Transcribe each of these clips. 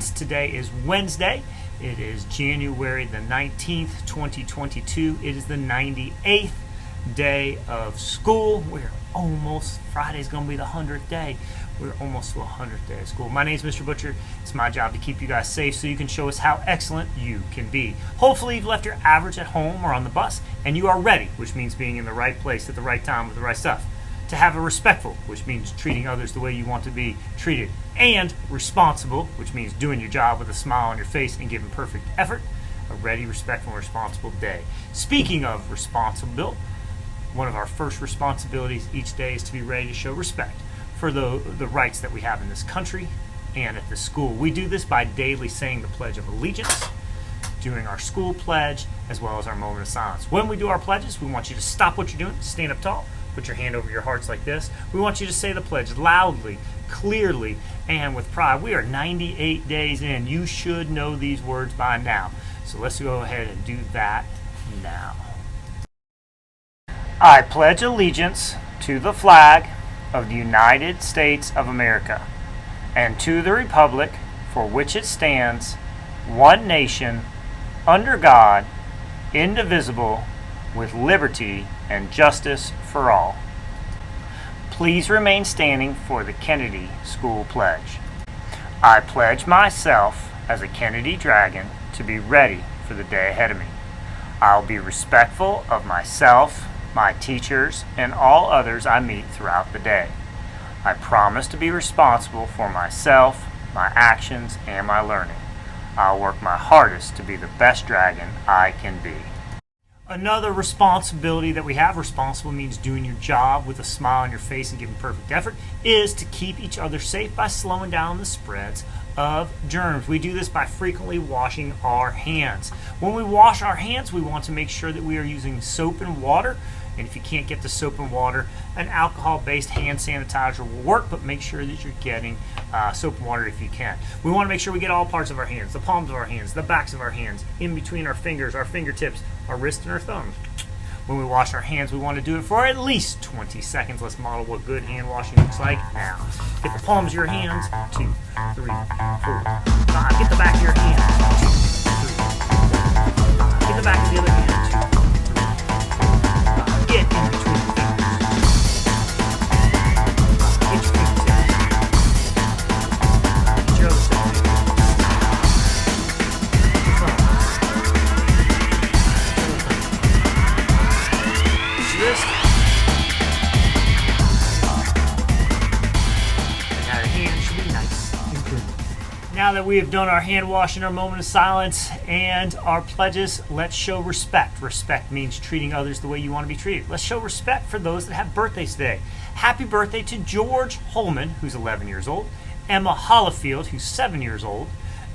signs. Today is Wednesday. It is January the 19th, 2022. It is the 98th day of school. Friday's going to be the 100th day. We're almost to 100th day of school. My name is Mr. Butcher. It's my job to keep you guys safe so you can show us how excellent you can be. Hopefully you've left your average at home or on the bus and you are ready, which means being in the right place at the right time with the right stuff. To have a respectful, which means treating others the way you want to be treated. And responsible, which means doing your job with a smile on your face and giving perfect effort. A ready, respectful, and responsible day. Speaking of responsible, one of our first responsibilities each day is to be ready to show respect for the rights that we have in this country and at this school. We do this by daily saying the Pledge of Allegiance, doing our school pledge, as well as our moment of silence. When we do our pledges, we want you to stop what you're doing, stand up tall, put your hand over your hearts like this. We want you to say the pledge loudly, clearly, and with pride. We are 98 days in. You should know these words by now. So let's go ahead and do that now. I pledge allegiance to the flag of the United States of America and to the republic for which it stands, one nation, under God, indivisible, with liberty and justice for all. Please remain standing for the Kennedy School Pledge. I pledge myself as a Kennedy Dragon to be ready for the day ahead of me. I'll be respectful of myself, my teachers, and all others I meet throughout the day. I promise to be responsible for myself, my actions, and my learning. I'll work my hardest to be the best dragon I can be. Another responsibility that we have, responsible means doing your job with a smile on your face and giving perfect effort, is to keep each other safe by slowing down the spreads of germs. We do this by frequently washing our hands. When we wash our hands, we want to make sure that we are using soap and water. And if you can't get the soap and water, an alcohol-based hand sanitizer will work, but make sure that you're getting soap and water if you can. We want to make sure we get all parts of our hands, the palms of our hands, the backs of our hands, in between our fingers, our fingertips, our wrists, and our thumbs. When we wash our hands, we want to do it for at least 20 seconds. Let's model what good hand washing looks like now. Get the palms of your hands, 2, 3, 4, 5. Get the back of your hand, 2, 3, 5. Get the back of the other hand, 2. Get in between the fingers. Get your fingertips. Get your other set of fingers. Get your thumbs. Get your wrist. And now your hands should be nice and clean. Now that we have done our hand washing, our moment of silence, and our pledges, let's show respect. Respect means treating others the way you want to be treated. Let's show respect for those that have birthdays today. Happy birthday to George Holman, who's 11 years old, Emma Hollifield, who's 7 years old,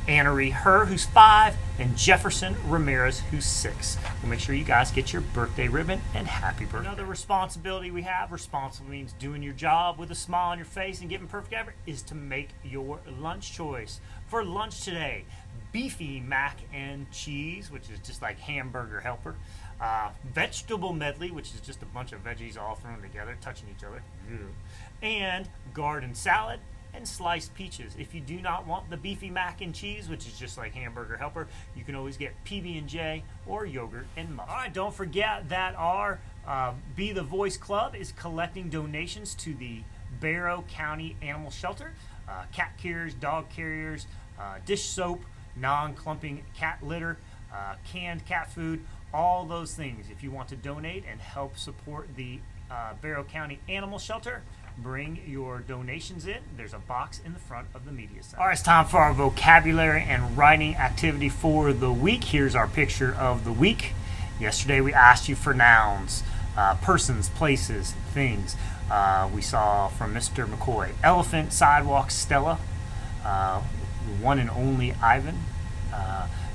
Anna-Ree Herr, who's 5, and Jefferson Ramirez, who's 6. We'll make sure you guys get your birthday ribbon, and happy birthday. Another responsibility we have, responsible means doing your job with a smile on your face and giving perfect effort, is to make your lunch choice. For lunch today, beefy mac and cheese, which is just like hamburger helper, vegetable medley, which is just a bunch of veggies all thrown together, touching each other, and garden salad, and sliced peaches. If you do not want the beefy mac and cheese, which is just like hamburger helper, you can always get PB&J or yogurt and muffin. All right, don't forget that our Be the Voice Club is collecting donations to the Barrow County Animal Shelter. Cat carriers, dog carriers, dish soap, non-clumping cat litter, canned cat food, all those things. If you want to donate and help support the Barrow County Animal Shelter, bring your donations in. There's a box in the front of the media center. All right, it's time for our vocabulary and writing activity for the week. Here's our picture of the week. Yesterday we asked you for nouns, persons, places, things. We saw from Mr. McCoy, elephant, sidewalk, Stella, one and only Ivan.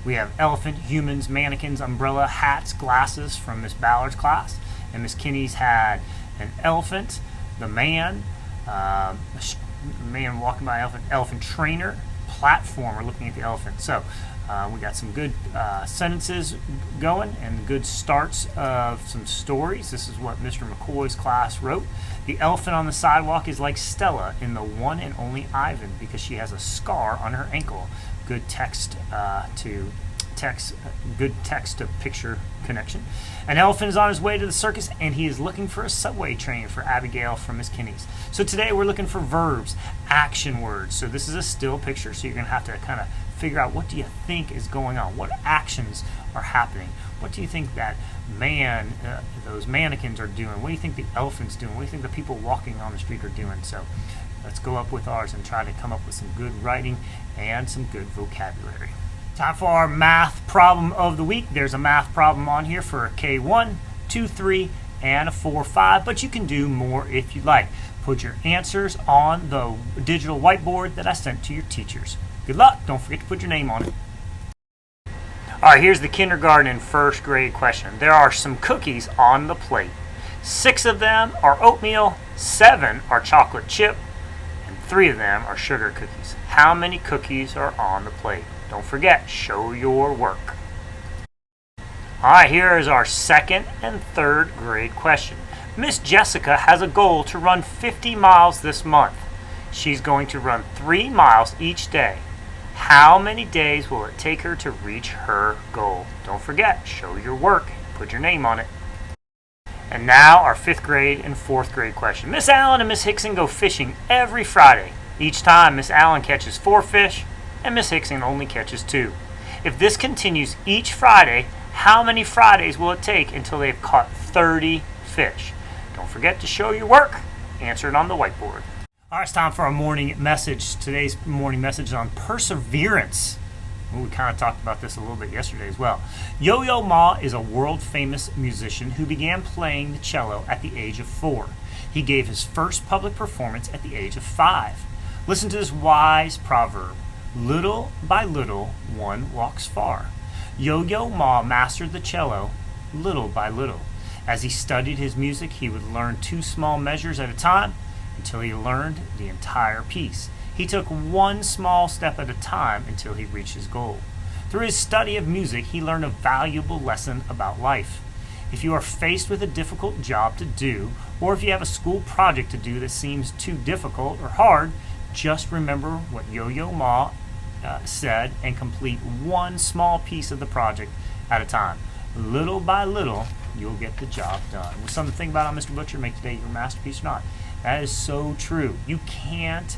We have elephant, humans, mannequins, umbrella, hats, glasses from Miss Ballard's class. And Miss Kinney's had an elephant, the man, man walking by elephant, elephant trainer, platformer looking at the elephant. So we got some good sentences going and good starts of some stories. This is what Mr. McCoy's class wrote. The elephant on the sidewalk is like Stella in the one and only Ivan because she has a scar on her ankle. good text to picture connection. An elephant is on his way to the circus, and he is looking for a subway train for Abigail from Miss Kinney's. So today we're looking for verbs, action words. So this is a still picture, so you're going to have to kind of figure out, what do you think is going on? What actions are happening? What do you think that those mannequins are doing? What do you think the elephant's doing? What do you think the people walking on the street are doing? So let's go up with ours and try to come up with some good writing and some good vocabulary. Time for our math problem of the week. There's a math problem on here for a K1, 2, 3, and a 4, 5, but you can do more if you like. Put your answers on the digital whiteboard that I sent to your teachers. Good luck. Don't forget to put your name on it. All right, here's the kindergarten and first grade question. There are some cookies on the plate. 6 of them are oatmeal, 7 are chocolate chip, and 3 of them are sugar cookies. How many cookies are on the plate? Don't forget, show your work. All right, here is our second and third grade question. Miss Jessica has a goal to run 50 miles this month. She's going to run 3 miles each day. How many days will it take her to reach her goal? Don't forget, show your work, put your name on it. And now our 5th grade and 4th grade question. Miss Allen and Miss Hickson go fishing every Friday. Each time Miss Allen catches 4 fish and Miss Hickson only catches 2. If this continues each Friday, how many Fridays will it take until they've caught 30 fish? Don't forget to show your work. Answer it on the whiteboard. All right, it's time for our morning message. Today's morning message is on perseverance. We kind of talked about this a little bit yesterday as well. Yo-Yo Ma is a world-famous musician who began playing the cello at the age of 4. He gave his first public performance at the age of 5. Listen to this wise proverb. Little by little, one walks far. Yo-Yo Ma mastered the cello little by little. As he studied his music, he would learn 2 small measures at a time until he learned the entire piece. He took 1 small step at a time until he reached his goal. Through his study of music, he learned a valuable lesson about life. If you are faced with a difficult job to do, or if you have a school project to do that seems too difficult or hard, just remember what Yo-Yo Ma said and complete 1 small piece of the project at a time. Little by little, you'll get the job done. Was something to think about on Mr. Butcher, make today your masterpiece or not? That is so true. You can't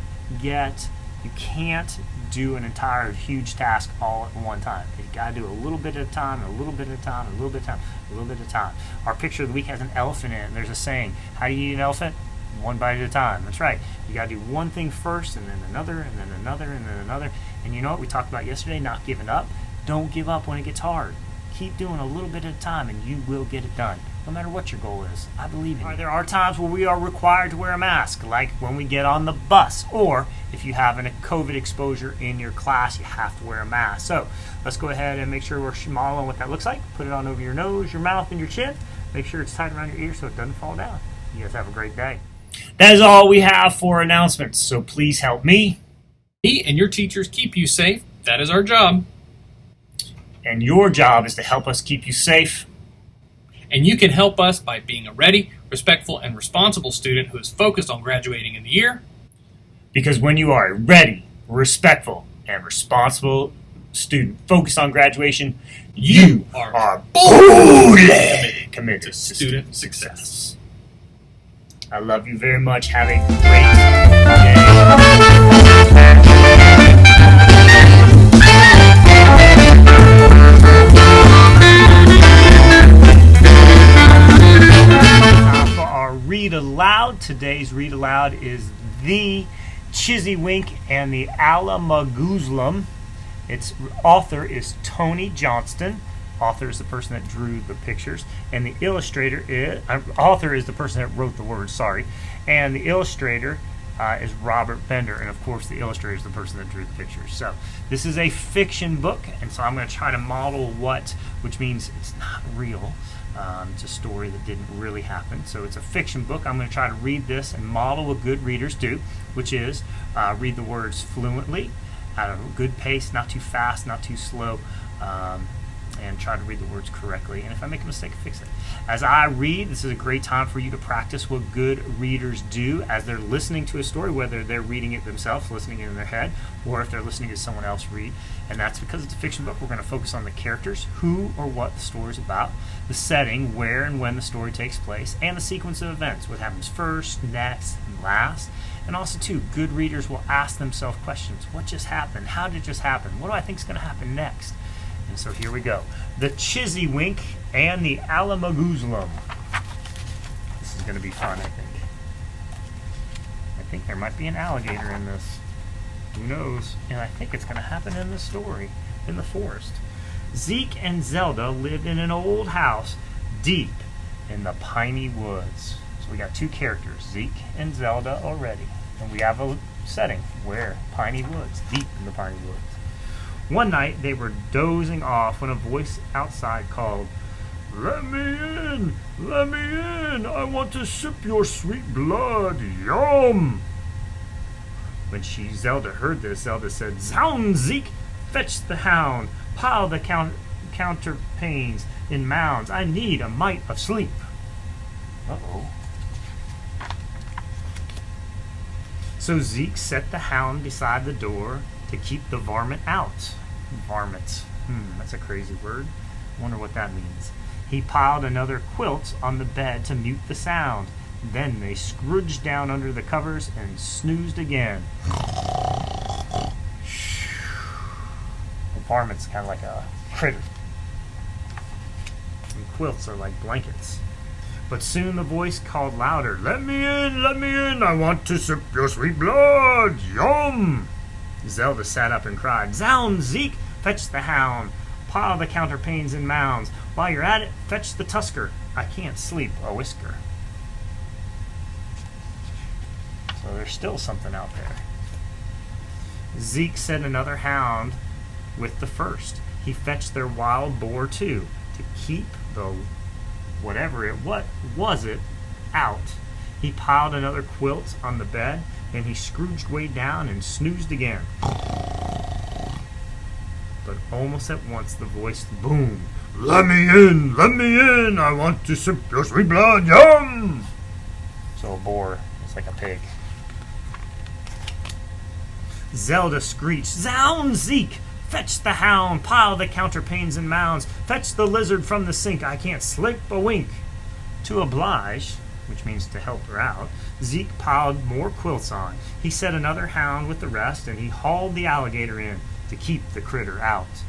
do an entire huge task all at one time. You gotta do a little bit at a time, a little bit at a time, a little bit at a time, a little bit at a time. Our picture of the week has an elephant in it, and there's a saying, how do you eat an elephant? 1 bite at a time. That's right. You gotta do one thing first, and then another, and then another, and then another. And you know what we talked about yesterday, not giving up? Don't give up when it gets hard. Keep doing a little bit at a time, and you will get it done, no matter what your goal is. I believe in you. There are times where we are required to wear a mask, like when we get on the bus, or if you have a COVID exposure in your class, you have to wear a mask. So let's go ahead and make sure we're modeling what that looks like. Put it on over your nose, your mouth, and your chin. Make sure it's tight around your ear so it doesn't fall down. You guys have a great day. That is all we have for announcements, so please help me. Me and your teachers keep you safe. That is our job. And your job is to help us keep you safe. And you can help us by being a ready, respectful, and responsible student who is focused on graduating in the year. Because when you are a ready, respectful, and responsible student focused on graduation, you are boldly committed to student success. I love you very much. Have a great Read Aloud. Today's Read Aloud is The Chizzywink and the Alamaguzlum. Its author is Tony Johnston. Author is the person that drew the pictures, and the illustrator is author is the person that wrote the words. Sorry, and the illustrator is Robert Bender, and of course the illustrator is the person that drew the pictures. So this is a fiction book, and so I'm going to try to model which means it's not real. It's a story that didn't really happen. So it's a fiction book. I'm going to try to read this and model what good readers do, which is read the words fluently, at a good pace, not too fast, not too slow, and try to read the words correctly. And if I make a mistake, fix it. As I read, this is a great time for you to practice what good readers do as they're listening to a story, whether they're reading it themselves, listening it in their head, or if they're listening to someone else read. And that's because it's a fiction book. We're going to focus on the characters, who or what the story is about, the setting, where and when the story takes place, and the sequence of events, what happens first, next, and last. And also, too, good readers will ask themselves questions. What just happened? How did it just happen? What do I think is going to happen next? And so here we go. The Chizzywink and the Alamaguzlum. This is going to be fun, I think. I think there might be an alligator in this. Who knows? And I think it's going to happen in the story, in the forest. Zeke and Zelda lived in an old house deep in the piney woods. So we got two characters, Zeke and Zelda already. And we have a setting where piney woods, deep in the piney woods. One night they were dozing off when a voice outside called, "Let me in! Let me in! I want to sip your sweet blood! Yum!" When Zelda heard this, Zelda said, "Zound, Zeke! Fetch the hound! Pile the counterpanes in mounds! I need a mite of sleep!" Uh-oh. So Zeke set the hound beside the door to keep the varmint out. Varmint. That's a crazy word. I wonder what that means. He piled another quilt on the bed to mute the sound. Then they scrooged down under the covers and snoozed again. A varmint's kind of like a critter. And quilts are like blankets. But soon the voice called louder, "Let me in, let me in, I want to sip your sweet blood, yum!" Zelda sat up and cried, "Zound, Zeke, fetch the hound, pile the counterpanes in mounds. While you're at it, fetch the tusker, I can't sleep a whisker." So there's still something out there. Zeke sent another hound with the first. He fetched their wild boar too, to keep the whatever it was out. He piled another quilt on the bed, and he scrooged way down and snoozed again. But almost at once the voice boomed, "Let me in, I want to sip your sweet blood, yum!" So a boar is like a pig. Zelda screeched, "Zound, Zeke! Fetch the hound, pile the counterpanes in mounds, fetch the lizard from the sink, I can't sleep a wink." To oblige, which means to help her out, Zeke piled more quilts on. He set another hound with the rest, and he hauled the alligator in to keep the critter out.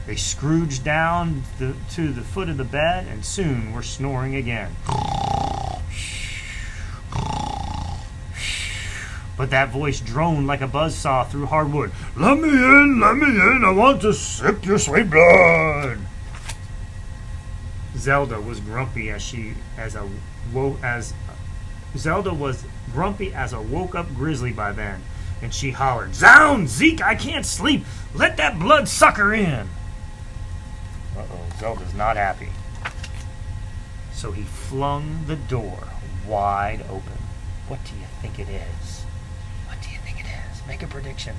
They scrooged down to the foot of the bed, and soon were snoring again. But that voice droned like a buzzsaw through hardwood. Let me in, I want to sip your sweet blood." Zelda was grumpy as a woke-up grizzly by then, and she hollered, "Zound, Zeke, I can't sleep! Let that blood sucker in!" Uh-oh, Zelda's not happy. So he flung the door wide open. What do you think it is? What do you think it is? Make a prediction.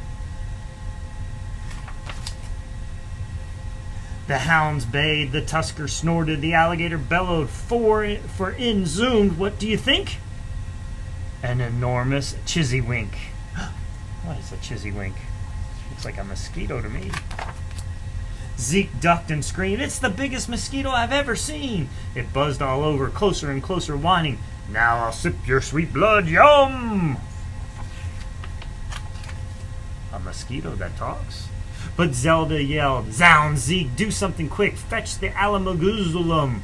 The hounds bayed, the tusker snorted, the alligator bellowed, for in zoomed, what do you think? An enormous chizzywink. What is a chizzywink? Looks like a mosquito to me. Zeke ducked and screamed, "It's the biggest mosquito I've ever seen!" It buzzed all over, closer and closer, whining, "Now I'll sip your sweet blood, yum!" A mosquito that talks? But Zelda yelled, "Zound, Zeke, do something quick, fetch the Alamaguzulum."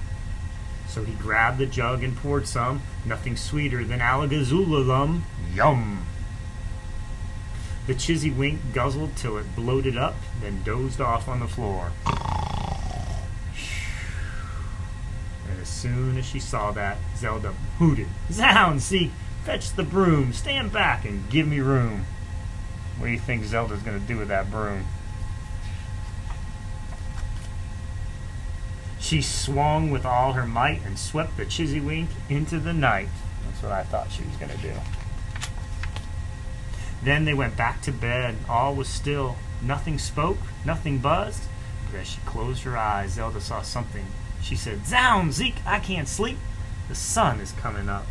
So he grabbed the jug and poured some, nothing sweeter than Alagazulum, yum. The Chizzywink guzzled till it bloated up, then dozed off on the floor. And as soon as she saw that, Zelda hooted, "Zound, Zeke, fetch the broom, stand back and give me room." What do you think Zelda's going to do with that broom? She swung with all her might and swept the Chizzywink into the night. That's what I thought she was going to do. Then they went back to bed. All was still. Nothing spoke, nothing buzzed, As she closed her eyes, Zelda saw something. She said, "Zound, Zeke, I can't sleep. The sun is coming up."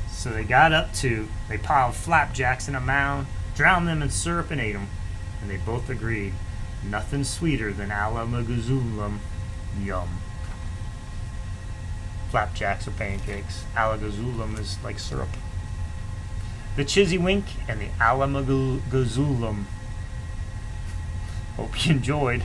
So they got up too. They piled flapjacks in a mound, drowned them in syrup, and ate them. And they both agreed, nothing sweeter than alamagazoolam. Yum. Flapjacks are pancakes. Alagazoolam is like syrup. The Chizzywink and the alamagazoolam. Hope you enjoyed.